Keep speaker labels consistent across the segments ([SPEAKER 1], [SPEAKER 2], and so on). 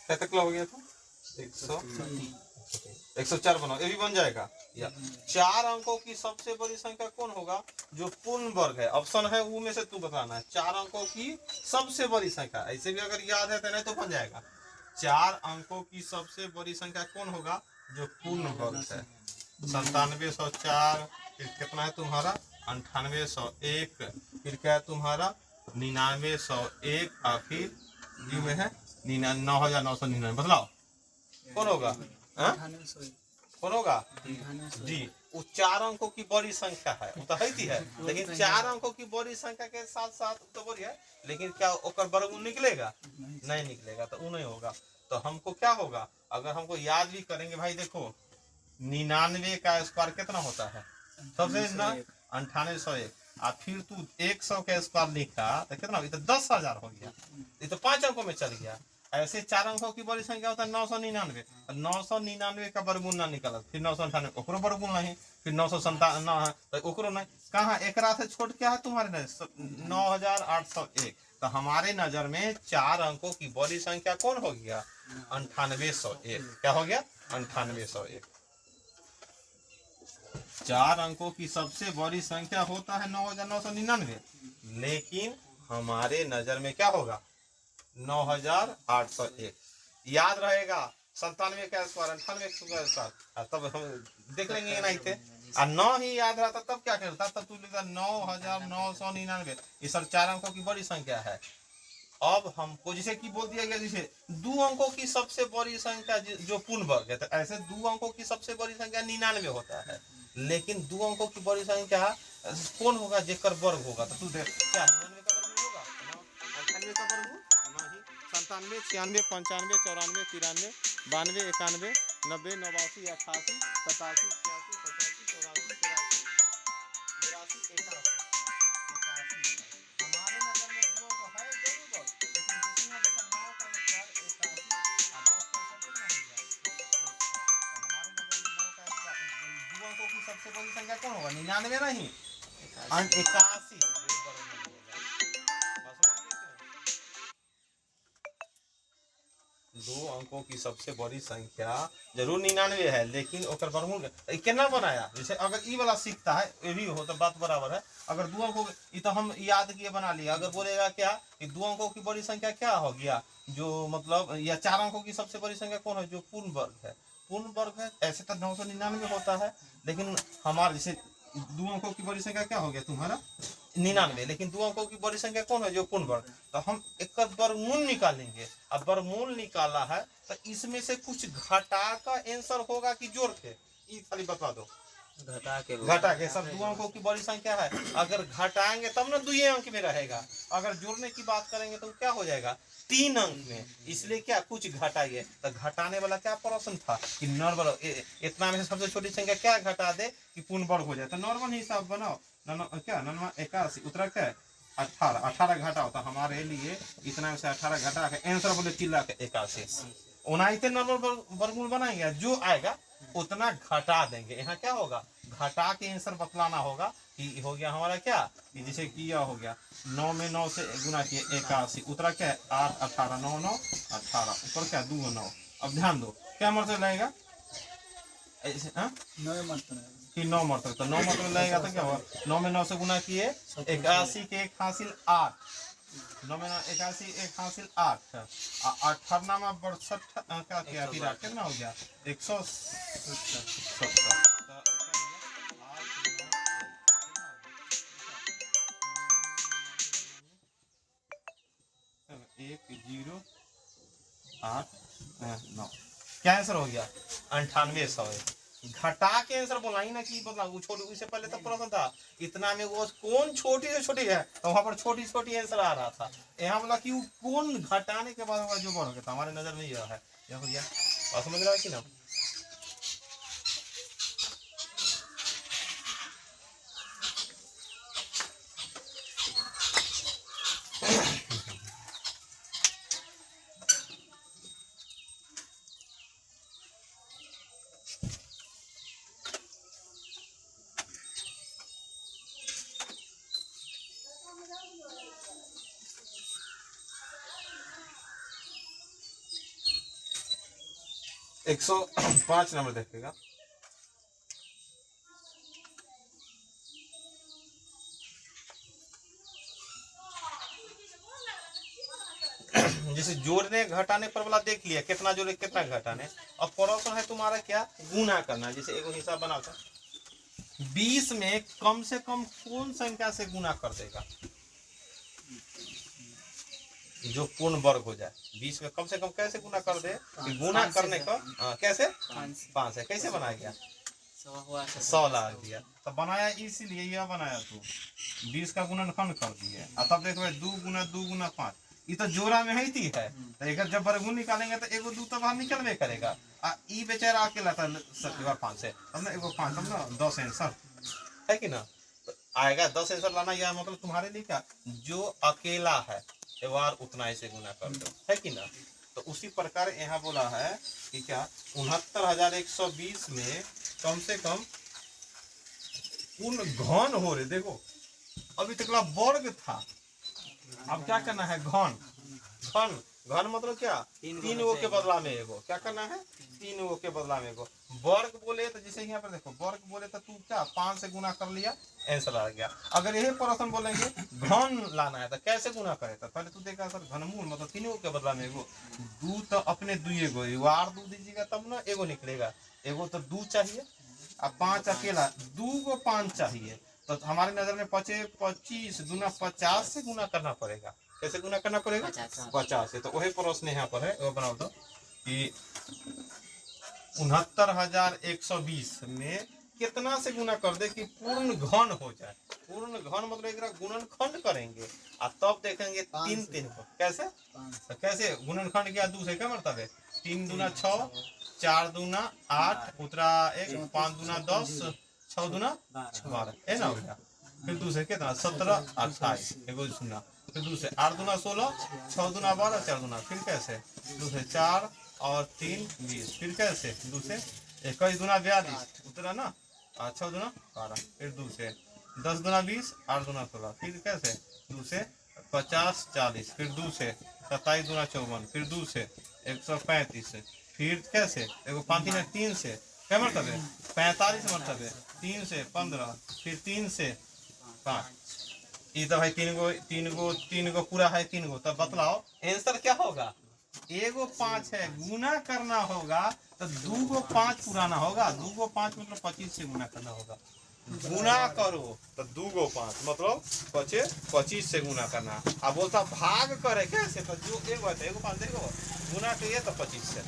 [SPEAKER 1] क्या तक हो गया था? 104 बनाओ, ये भी बन जाएगा। या 4 अंकों की सबसे बड़ी संख्या कौन होगा? जो पूर्ण वर्ग है। ऑप्शन है वो में से तू बताना है। 4 अंकों की सबसे बड़ी संख्या, ऐसे भी अगर याद है तो नहीं तो बन जाएगा। 4 अंकों की सबसे बड़ी संख्या कौन होगा? जो पूर्ण वर्ग है। 9704, फिर कितना है तुम्हारा? 9801, फिर क्या है तुम्हारा? 9901, और फिर जी में है 9999। बदलाओ कौन होगा? कौन होगा? डी। वो 4 अंकों की बड़ी संख्या है, वो तो है, लेकिन 4 अंकों की बड़ी संख्या के साथ साथ तो बड़ी है, लेकिन क्या ओकर वर्गमूल निकलेगा? नहीं निकलेगा, तो वो नहीं होगा। तो हमको क्या होगा? अगर हमको याद भी करेंगे भाई, देखो 99 का स्क्वायर कितना होता है? सबसे ना 9801, और फिर तू 100 का स्क्वायर लिखा तो कितना? ये तो 10,000 हो गया, ये तो 5 अंकों में चल गया। ऐसे 4 अंकों की बड़ी संख्या होता है 999। 999 का वर्गमूल ना निकला, फिर 998 ओकरो वर्गमूल नहीं, फिर 997 ओकरो नहीं। कहाँ एक से छोट क्या है तुम्हारे नजर? 9801। तो हमारे नजर में 4 अंकों की बड़ी संख्या कौन हो गया? 9801। क्या हो गया? 9801। 4 अंकों की सबसे बड़ी संख्या होता है 9999, लेकिन हमारे नजर में क्या होगा? 9801। याद रहेगा 97 का स्क्वायर, 98 का स्क्वायर, तब हम देख लेंगे नहीं थे। और 9 ही याद रहता तब क्या करता? तब तू लिखता 9999। ये सब 4 अंकों की बड़ी संख्या है। अब हमको जैसे कि बोल दिया गया, जैसे 2 अंकों की सबसे बड़ी संख्या जो पूर्ण वर्ग है, तो ऐसे 2 अंकों की सबसे बड़ी संख्या 99 होता है, लेकिन 2 अंकों की बड़ी संख्या कौन होगा? जेकर वर्ग होगा। तो तू देख क्या 99 का वर्ग होगा? 98 का वर्ग नहीं। 97, 96, 95, 94, 93, 92, 91, 90, 89, 88, 87, 86, 85, 84, 83, 84, 85। हमारे नजर में दुओं को है जरूर, लेकिन जिसमें देखा 9 का स्क्वायर 81 और 10 का स्क्वायर कितना हो गया? 100। तो हमारे नजर में 9 का स्क्वायर दुओं को की सबसे बड़ी संख्या कौन होगा? 99 नहीं, 81। दो अंकों की सबसे बड़ी संख्या जरूर 99 है, लेकिन ओकर वर्गमूल केना बनाया? जैसे अगर ई वाला सीखता है ये भी हो तो बात बराबर है। अगर दो अंकों ये तो हम याद किए बना लिया। अगर बोलेगा क्या कि 2 अंकों की बड़ी संख्या क्या हो गया? जो मतलब या 4 अंकों की सबसे बड़ी संख्या कौन है? जो पूर्ण वर्ग है। पूर्ण वर्ग है ऐसे तो 999 होता है, लेकिन हमारे जैसे 2 अंकों की बड़ी संख्या क्या हो गया तुम्हारा? 99, लेकिन 2 अंकों की बड़ी संख्या कौन है? जो पूर्ण वर्ग। तो हम एक वर्गमूल निकालेंगे। अब वर्गमूल निकाला है तो इसमें से कुछ घटा का आंसर होगा कि जोड़ के? ये खाली बता दो। घटा के। सब 2 अंकों की बड़ी संख्या है, अगर घटाएंगे तब ना 2 अंक में रहेगा। अगर जोड़ने की बात करेंगे तो क्या हो जाएगा? 3 अंक में। इसलिए क्या कुछ घटाइए। तो घटाने वाला क्या प्रश्न था कि नॉर्मल इतना में से सबसे छोटी संख्या क्या घटा दे कि पूर्ण वर्ग हो जाए? तो नॉर्मल हिसाब बनाओ। क्या 81 उतरा क्या? 18। 18 घटाओ तो हमारे लिए इतना में से 18 घटा के आंसर बोले चिल्ला के 81। उन्हीं नॉर्मल वर्गमूल बनाएंगे, जो आएगा उतना घटा देंगे। यहाँ क्या होगा? घटा के आंसर बतलाना होगा कि हो गया हमारा क्या कि जैसे कि यह हो गया 9 में 9 से गुना किए 81, उतरा क्या? 8 18 9 9 18, ऊपर क्या 2 9। अब ध्यान दो क्या मतलब लगेगा ऐसे? 9 मतलब तो 9 मतलब लगेगा तो क्या हुआ? 9 में 9 से गुना किए 81 के 1 हासिल 8। 9 में 81 1 हासिल 8। 18 में 62 का किया फिर कितना हो गया? 170। 1089 क्या आंसर हो गया? 9800। घटा के आंसर बोला ही ना कि मतलब छोटी, उससे पहले तक प्रश्न था इतना में वो कौन छोटी से छोटी है, तो वहां पर छोटी छोटी आंसर आ रहा था। यहाँ बोला कि कौन घटाने के बाद होगा जो बढ़ गया। हमारे नजर में यह है। यह हो गया। और समझ रहा है कि ना? 105 नंबर देखेगा। जैसे जोड़ने घटाने पर वाला देख लिया, कितना जोड़े कितना घटाने। अब प्रश्न है तुम्हारा क्या, गुना करना। जैसे एगो हिसाब बनाता, 20 में कम से कम कौन संख्या से गुना कर देगा जो पूर्ण वर्ग हो जाए। 20 में कम से कम कैसे गुना कर दे कि गुना करने का कैसे 5 है, कैसे बनाया गया 100 ला दिया। तो बनाया इसीलिए यह बनाया तू 20 का गुणनखंड कर दिए। तब देखो 2 गुना 2 गुना 5, ये तो जोड़ा में है थी है। तो एक जब वर्गमूल निकालेंगे तो एगो 2 तो बाहर निकलवे करेगा। ई बेचारा अकेला था 5 है, तब ना एगो 5 तब ना 10 आंसर है कि ना। तो आएगा 10 आंसर लाना, यह मतलब तुम्हारे लिए क्या, जो अकेला है एक बार उतना ऐसे गुना कर दो, है कि ना। तो उसी प्रकार यहाँ बोला है कि क्या 69,120 में कम से कम पूर्ण घन हो रहे। देखो अभी तक वर्ग था, अब क्या करना है घन। घन घन मतलब क्या, 3 गो के बदला में एगो, क्या करना है 3 गो के बदला में एगो। वर्ग बोले तो जैसे यहाँ पर देखो वर्ग बोले तो तू क्या 5 से गुना कर लिया, आंसर आ गया। अगर यही प्रश्न बोलेंगे घन लाना है तो कैसे गुना करे, तो पहले तू देखा सर घनमूल मतलब 3 गो के बदला में एगो। 2 तो अपने 2 गो आर 2 दीजिएगा तब ना एगो निकलेगा, एगो तो 2 चाहिए। अब 5 अकेला 2 गो 5 चाहिए, तो हमारी नजर में 25 दूना 50 से गुना करना पड़ेगा। कैसे गुना करना पड़ेगा 50 से। तो वही प्रश्न यहाँ पर है, वो बनाओ तो कि 69,120 में कितना से गुना कर दे कि पूर्ण घन हो जाए। पूर्ण घन मतलब एक गुणनखंड करेंगे और तब देखेंगे 3 को कैसे। तो कैसे गुणनखंड किया 2 से क्या मतलब है 3 दूना 6, 4 दूना 8 उतरा 1, 5 दूना 10, 6 दूना 12 है ना हो गया। फिर 2 से कितना 17 28 एगो सुना। फिर 2 से 8 दूना 16, 6 दूना 12, 4 दूना फिर कैसे 2 से 4 और 3 20, फिर कैसे 2 से 21 दूना 42 उतरा ना, 6 दूना 12, फिर 2 से 10 दूना 20, 8 दूना 16, फिर कैसे 2 से 50 40, फिर 2 से 27 दूना 54, फिर 2 से 135, फिर कैसे एगो 5 3 से क्या मतलब है 45 मतलब है 3 से 15, फिर 3 से 5। ये तो भाई 3 गो पूरा है 3 गो। तब बतलाओ आंसर क्या होगा, एगो 5 है गुना करना होगा तो 2 गो 5 पुराना होगा। 2 गो 5 मतलब 25 से गुना करना होगा। गुना करो तो 2 गो 5 मतलब 25 से गुना करना। अब बोलता भाग करे कैसे, तो जो एगो है एगो 5 देखो गुना करिए तो 25 से।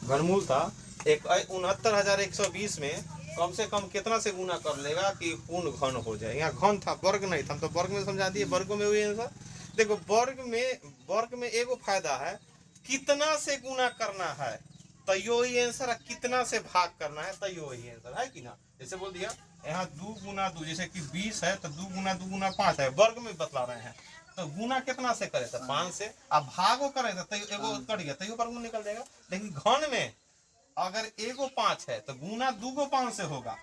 [SPEAKER 1] घनमूल था 69,120 में कम से कम कितना से गुना कर लेगा कि पूर्ण घन हो जाए। यहाँ घन था वर्ग नहीं था, हम तो वर्ग में समझा दिए, वर्गों में हुई आंसर। देखो वर्ग में एगो फायदा है, कितना से गुना करना है तो यो ही आंसर है, कितना से भाग करना है तो यो ही आंसर है कि ना। जैसे बोल दिया यहाँ 2 गुना 2 जैसे कि 20 है तो 2 गुना 5 है, वर्ग में बतला रहे हैं। तो गुना कितना से करे तो 5 से, अब भागो करे तो एगो कट गया तो वर्ग में निकल जाएगा। लेकिन घन में अगर एगो 5 है तो गुना 2 गो 5 से होगा,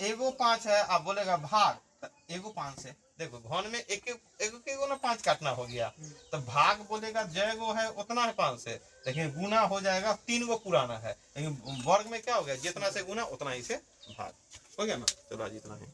[SPEAKER 1] एगो 5 है आप बोलेगा भाग तो एगो 5 से। देखो घन में एगो ना 5 काटना हो गया, तो भाग बोलेगा जय गो है उतना है 5 से, लेकिन गुना हो जाएगा 3 गो पुराना है। लेकिन वर्ग में क्या हो गया जितना से गुना उतना ही से भाग हो गया ना। चलो आज इतना है।